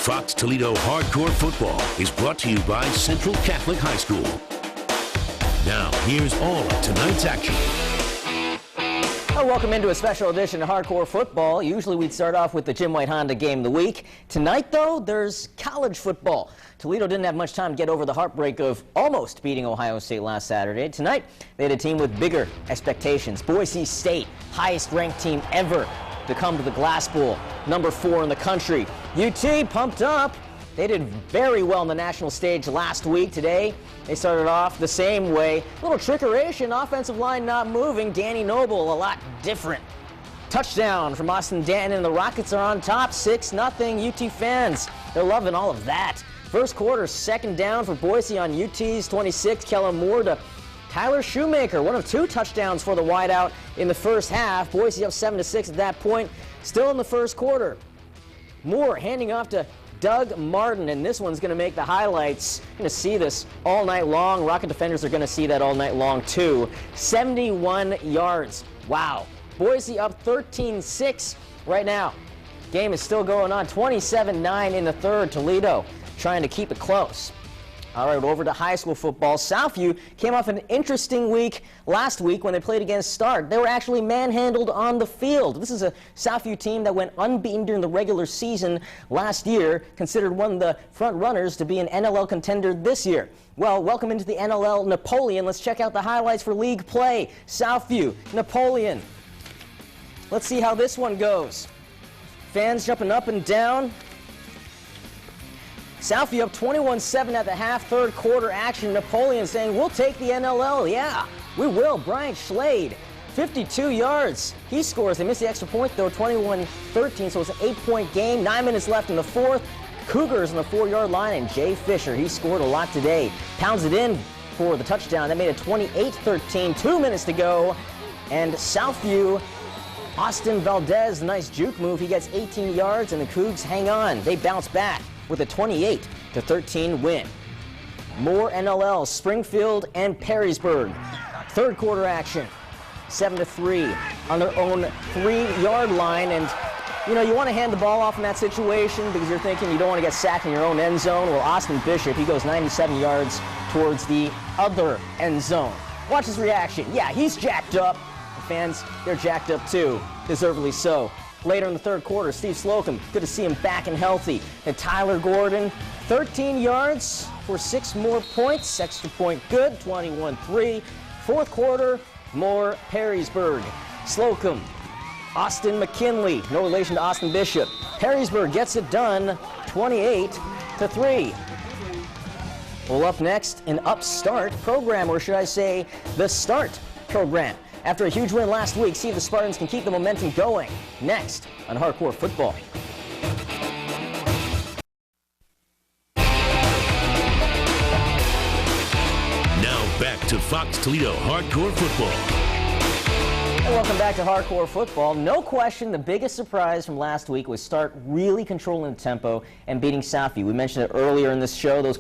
Fox Toledo Hardcore Football is brought to you by Central Catholic High School. Now, here's all of tonight's action. Welcome into a special edition of Hardcore Football. Usually we'd start off with the Jim White Honda Game of the Week. Tonight, though, there's college football. Toledo didn't have much time to get over the heartbreak of almost beating Ohio State last Saturday. Tonight, they had a team with bigger expectations. Boise State, highest-ranked team ever to come to the Glass Bowl, number 4 in the country. UT pumped up. They did very well on the national stage last week. Today, they started off the same way. A little trickeration, offensive line not moving. Danny Noble, a lot different. Touchdown from Austin Danton, and the Rockets are on top, 6-0. UT fans, they're loving all of that. First quarter, second down for Boise on UT's 26. Kellen Moore to Tyler Shoemaker, one of 2 touchdowns for the wideout in the first half. Boise up 7-6 at that point. Still in the first quarter. Moore handing off to Doug Martin, and this one's going to make the highlights. You're going to see this all night long. Rocket defenders are going to see that all night long, too. 71 yards. Wow. Boise up 13-6 right now. Game is still going on. 27-9 in the third. Toledo trying to keep it close. All right, over to high school football. Southview came off an interesting week last week when they played against Start. They were actually manhandled on the field. This is a Southview team that went unbeaten during the regular season last year, considered one of the front runners to be an NLL contender this year. Well, welcome into the NLL Napoleon. Let's check out the highlights for league play. Southview, Napoleon. Let's see how this one goes. Fans jumping up and down. Southview up 21-7 at the half, third quarter action. Napoleon saying, we'll take the NLL. Yeah, we will. Brian Schlade, 52 yards. He scores. They missed the extra point, though, 21-13, so it's an 8-point game. 9 minutes left in the fourth. Cougars on the 4-yard line, and Jay Fisher, he scored a lot today. Pounds it in for the touchdown. That made it 28-13. 2 minutes to go, and Southview, Austin Valdez, nice juke move. He gets 18 yards, and the Cougs hang on. They bounce back with a 28-13 win. More NLL, Springfield and Perrysburg. Third quarter action, 7-3 on their own 3-yard line. And, you know, you want to hand the ball off in that situation because you're thinking you don't want to get sacked in your own end zone. Well, Austin Bishop, he goes 97 yards towards the other end zone. Watch his reaction. Yeah, he's jacked up. The fans, they're jacked up too, deservedly so. Later in the third quarter, Steve Slocum, good to see him back and healthy. And Tyler Gordon, 13 yards for 6 more points. Extra point good, 21-3. Fourth quarter, more Perrysburg. Slocum, Austin McKinley, no relation to Austin Bishop. Perrysburg gets it done, 28-3. Well, up next, an Upstart program, or should I say, the Start program. After a huge win last week, see if the Spartans can keep the momentum going. Next on Hardcore Football. Now back to Fox Toledo Hardcore Football. And welcome back to Hardcore Football. No question, the biggest surprise from last week was Start really controlling the tempo and beating Southview. We mentioned it earlier in this show. Those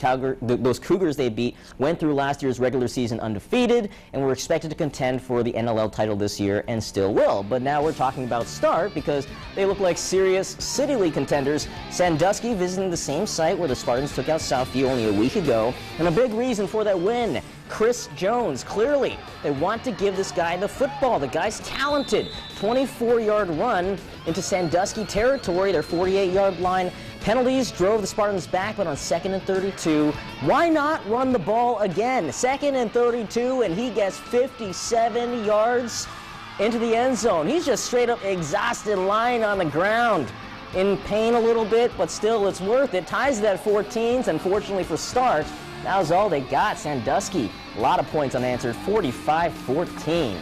Cougars they beat went through last year's regular season undefeated and were expected to contend for the NLL title this year and still will. But now we're talking about Start because they look like serious City League contenders. Sandusky visiting the same site where the Spartans took out Southview only a week ago. And a big reason for that win, Chris Jones. Clearly, they want to give this guy the football. The guy's talented. 24-yard run into Sandusky territory, their 48-yard line. Penalties drove the Spartans back, but on 2nd and 32, why not run the ball again? 2nd and 32, and he gets 57 yards into the end zone. He's just straight up exhausted, lying on the ground. In pain a little bit, but still it's worth it. Ties it at 14s, unfortunately for Start. That was all they got. Sandusky, a lot of points unanswered, 45-14.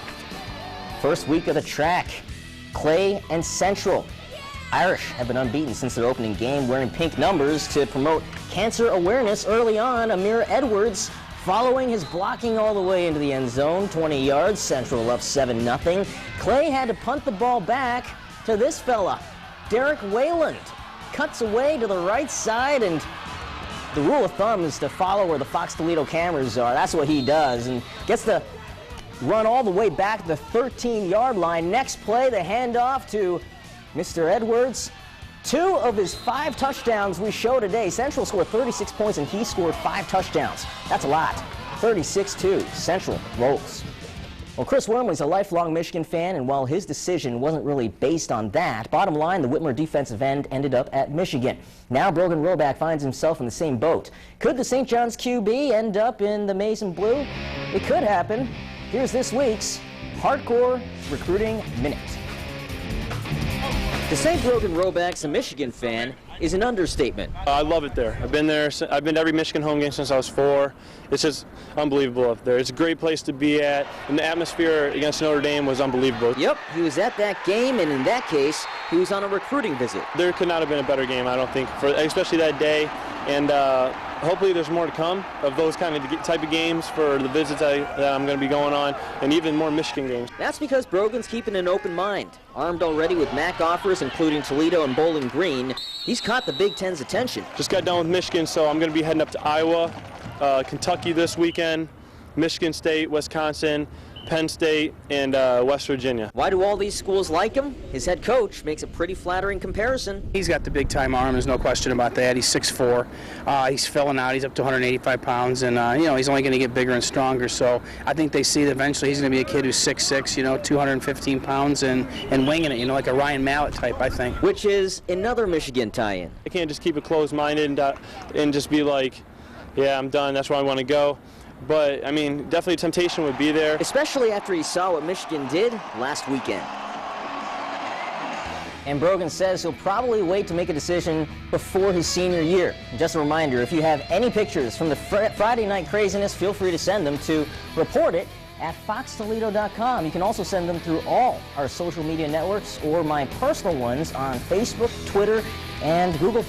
First week of the track, Clay and Central. Irish have been unbeaten since their opening game, wearing pink numbers to promote cancer awareness early on. Amir Edwards following his blocking all the way into the end zone, 20 yards. Central up 7-0. Clay had to punt the ball back to this fella, Derek Wayland. Cuts away to the right side, and the rule of thumb is to follow where the Fox Toledo cameras are. That's what he does, and gets to run all the way back to the 13-yard line. Next play, the handoff to Mr. Edwards. 2 of his 5 touchdowns we show today. Central scored 36 points and he scored 5 touchdowns. That's a lot. 36-2. Central rolls. Well, Chris Wormley's a lifelong Michigan fan, and while his decision wasn't really based on that, bottom line, the Whitmer defensive end ended up at Michigan. Now Brogan Roback finds himself in the same boat. Could the St. John's QB end up in the maize and blue? It could happen. Here's this week's Hardcore Recruiting Minute. To say Brogan Roback's a Michigan fan is an understatement. I love it there. I've been there. I've been to every Michigan home game since I was 4. It's just unbelievable up there. It's a great place to be at, and the atmosphere against Notre Dame was unbelievable. Yep, he was at that game, and in that case, he was on a recruiting visit. There could not have been a better game, I don't think, especially that day. And hopefully there's more to come of those kind of type of games for the visits that I'm going to be going on, and even more Michigan games. That's because Brogan's keeping an open mind. Armed already with MAC offers, including Toledo and Bowling Green, he's caught the Big Ten's attention. Just got done with Michigan, so I'm going to be heading up to Iowa, Kentucky this weekend, Michigan State, Wisconsin, Penn State, and West Virginia. Why do all these schools like him? His head coach makes a pretty flattering comparison. He's got the big-time arm, there's no question about that. He's 6'4". He's filling out, he's up to 185 pounds, and he's only going to get bigger and stronger. So I think they see that eventually he's going to be a kid who's 6'6", 215 pounds, and winging it, like a Ryan Mallett type, I think. Which is another Michigan tie-in. I can't just keep it closed-minded and just be like, yeah, I'm done, that's where I want to go. But, I mean, definitely temptation would be there. Especially after he saw what Michigan did last weekend. And Brogan says he'll probably wait to make a decision before his senior year. Just a reminder, if you have any pictures from the Friday night craziness, feel free to send them to reportit@foxtoledo.com. You can also send them through all our social media networks or my personal ones on Facebook, Twitter, and Google+.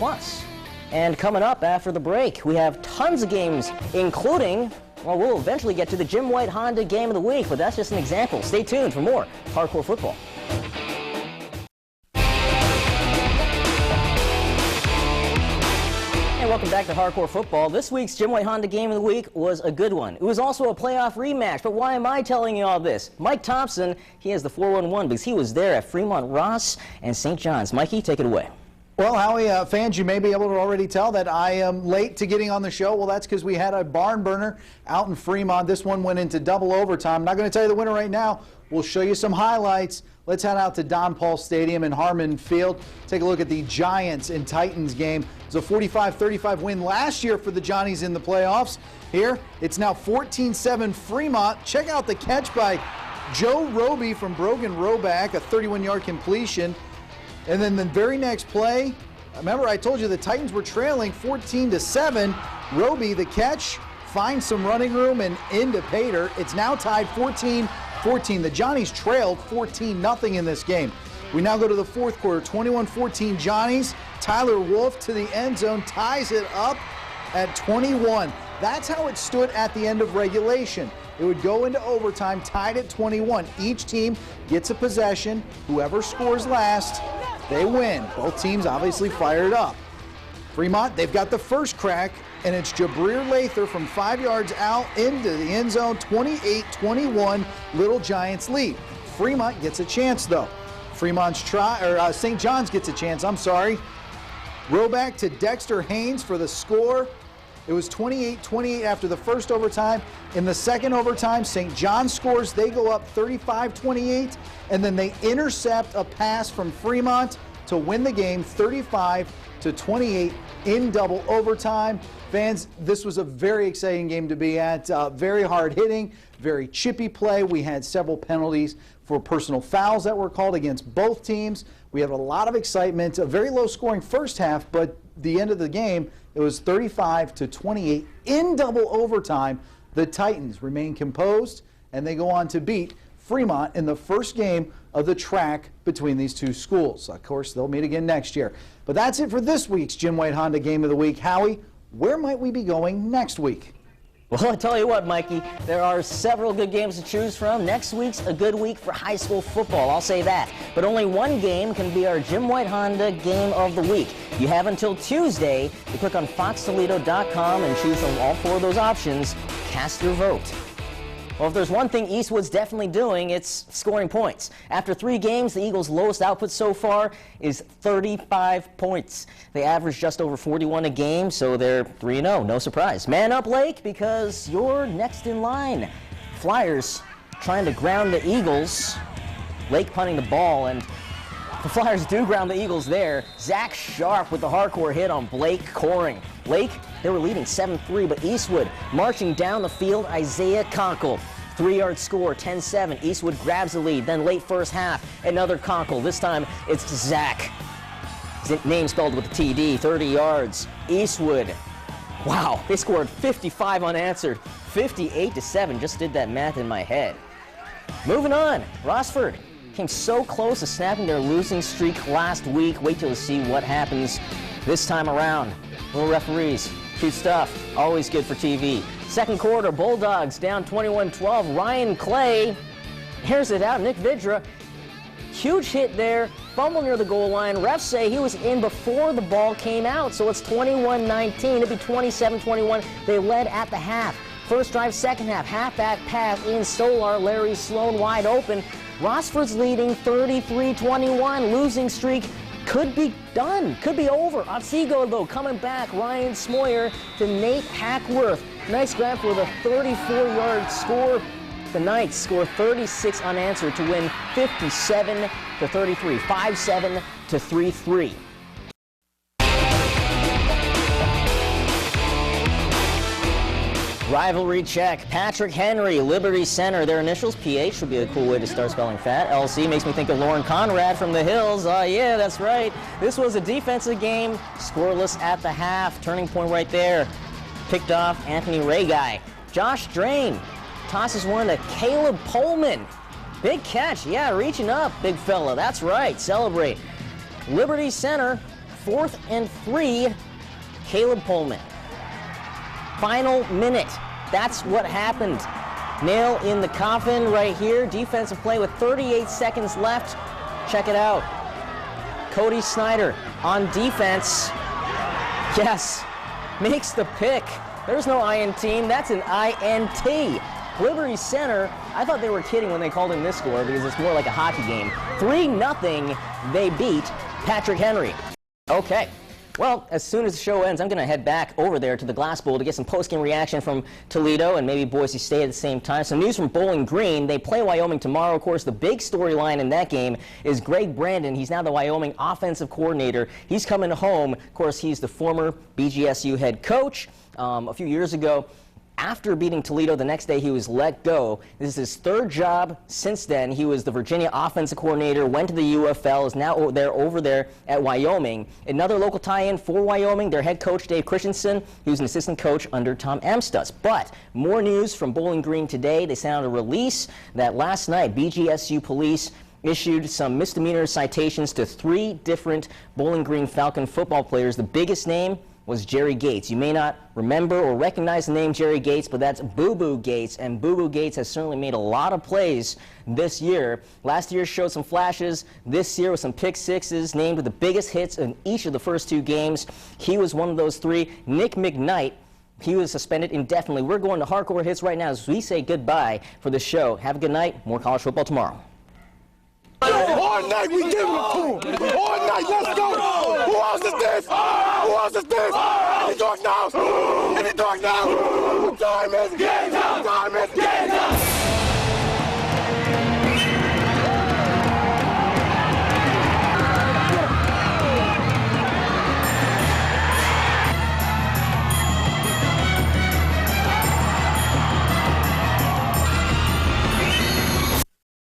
And coming up after the break, we have tons of games, including, well, we'll eventually get to the Jim White Honda Game of the Week, but that's just an example. Stay tuned for more Hardcore Football. And welcome back to Hardcore Football. This week's Jim White Honda Game of the Week was a good one. It was also a playoff rematch, but why am I telling you all this? Mike Thompson, he has the 411 because he was there at Fremont Ross and St. John's. Mikey, take it away. Well, Howie, fans, you may be able to already tell that I am late to getting on the show. Well, that's because we had a barn burner out in Fremont. This one went into double overtime. I'm not going to tell you the winner right now. We'll show you some highlights. Let's head out to Don Paul Stadium in Harmon Field. Take a look at the Giants and Titans game. It was a 45-35 win last year for the Johnnies in the playoffs. Here, it's now 14-7 Fremont. Check out the catch by Joe Roby from Brogan Roback, a 31-yard completion. And then the very next play, remember I told you the Titans were trailing 14-7. Roby, the catch, finds some running room and into Pater. It's now tied 14-14. The Johnnies trailed 14-0 in this game. We now go to the fourth quarter, 21-14 Johnnies. Tyler Wolf to the end zone, ties it up at 21. That's how it stood at the end of regulation. It would go into overtime, tied at 21. Each team gets a possession. Whoever scores last, they win. Both teams obviously fired up. Fremont, they've got the first crack, and it's Jabrier Lather from 5 yards out into the end zone, 28-21, Little Giants lead. Fremont gets a chance, though. St. John's gets a chance, I'm sorry. Roback to Dexter Haynes for the score. It was 28-28 after the first overtime. In the second overtime, St. John scores. They go up 35-28, and then they intercept a pass from Fremont to win the game 35-28 in double overtime. Fans, this was a very exciting game to be at. Very hard hitting, very chippy play. We had several penalties for personal fouls that were called against both teams. We had a lot of excitement, a very low scoring first half, but the end of the game, it was 35-28 in double overtime. The Titans remain composed, and they go on to beat Fremont in the first game of the track between these two schools. Of course, they'll meet again next year. But that's it for this week's Jim White Honda Game of the Week. Howie, where might we be going next week? Well, I tell you what, Mikey, there are several good games to choose from. Next week's a good week for high school football, I'll say that. But only one game can be our Jim White Honda Game of the Week. You have until Tuesday to click on foxtoledo.com and choose from all 4 of those options. Cast your vote. Well, if there's one thing Eastwood's definitely doing, it's scoring points. After 3 games, the Eagles' lowest output so far is 35 points. They average just over 41 a game, so they're 3-0. No surprise. Man up, Lake, because you're next in line. Flyers trying to ground the Eagles. Lake punting the ball, and the Flyers do ground the Eagles there. Zach Sharp with the hardcore hit on Blake Coring. Lake, they were leading 7-3, but Eastwood marching down the field. Isaiah Conkle, 3-yard score, 10-7. Eastwood grabs the lead. Then late first half, another Conkle. This time it's Zach. His name spelled with a TD, 30 yards. Eastwood, wow, they scored 55 unanswered, 58-7. Just did that math in my head. Moving on, Rossford came so close to snapping their losing streak last week. Wait till you see what happens this time around. Little referees, cute stuff, always good for TV. Second quarter, Bulldogs down 21-12. Ryan Clay here's it out. Nick Vidra, huge hit there, fumble near the goal line. Refs say he was in before the ball came out, so it's 21-19. It'd be 27-21. They led at the half. First drive, second half, halfback pass in Stolar. Larry Sloan wide open. Rossford's leading 33-21. Losing streak could be done, could be over. Otsego, though, coming back. Ryan Smoyer to Nate Hackworth. Nice grab for the 34-yard score. The Knights score 36 unanswered to win 57-33, 5-7-3-3. Rivalry check. Patrick Henry, Liberty Center. Their initials, PH, would be a cool way to start spelling fat. LC makes me think of Lauren Conrad from the Hills. Yeah, that's right. This was a defensive game, scoreless at the half. Turning point right there. Picked off Anthony Ray-Guy. Josh Drain tosses one to Caleb Pullman. Big catch. Yeah, reaching up, big fella. That's right. Celebrate. Liberty Center, 4th and 3. Caleb Pullman. Final minute. That's what happened. Nail in the coffin right here. Defensive play with 38 seconds left. Check it out. Cody Snyder on defense. Yes, makes the pick. There's no INT. That's an INT. Liberty Center, I thought they were kidding when they called in this score because it's more like a hockey game. 3-0, they beat Patrick Henry. Okay. Well, as soon as the show ends, I'm going to head back over there to the Glass Bowl to get some post-game reaction from Toledo and maybe Boise State at the same time. Some news from Bowling Green. They play Wyoming tomorrow. Of course, the big storyline in that game is Greg Brandon. He's now the Wyoming offensive coordinator. He's coming home. Of course, he's the former BGSU head coach. A few years ago, after beating Toledo, the next day he was let go. This is his 3rd job since then. He was the Virginia offensive coordinator, went to the UFL, is now over there at Wyoming. Another local tie-in for Wyoming, their head coach, Dave Christensen. He was an assistant coach under Tom Amstutz. But more news from Bowling Green today. They sent out a release that last night BGSU police issued some misdemeanor citations to 3 different Bowling Green Falcon football players. The biggest name was Jerry Gates. You may not remember or recognize the name Jerry Gates, but that's Boo Boo Gates, and Boo Boo Gates has certainly made a lot of plays this year. Last year showed some flashes. This year with some pick sixes, named with the biggest hits in each of the first 2 games. He was one of those 3. Nick McKnight, he was suspended indefinitely. We're going to hardcore hits right now as we say goodbye for the show. Have a good night. More college football tomorrow. All night we give them to him. All night, let's go. Who else is this? Who else is this? Any talk now? Any talk now? What time is it? What time is it?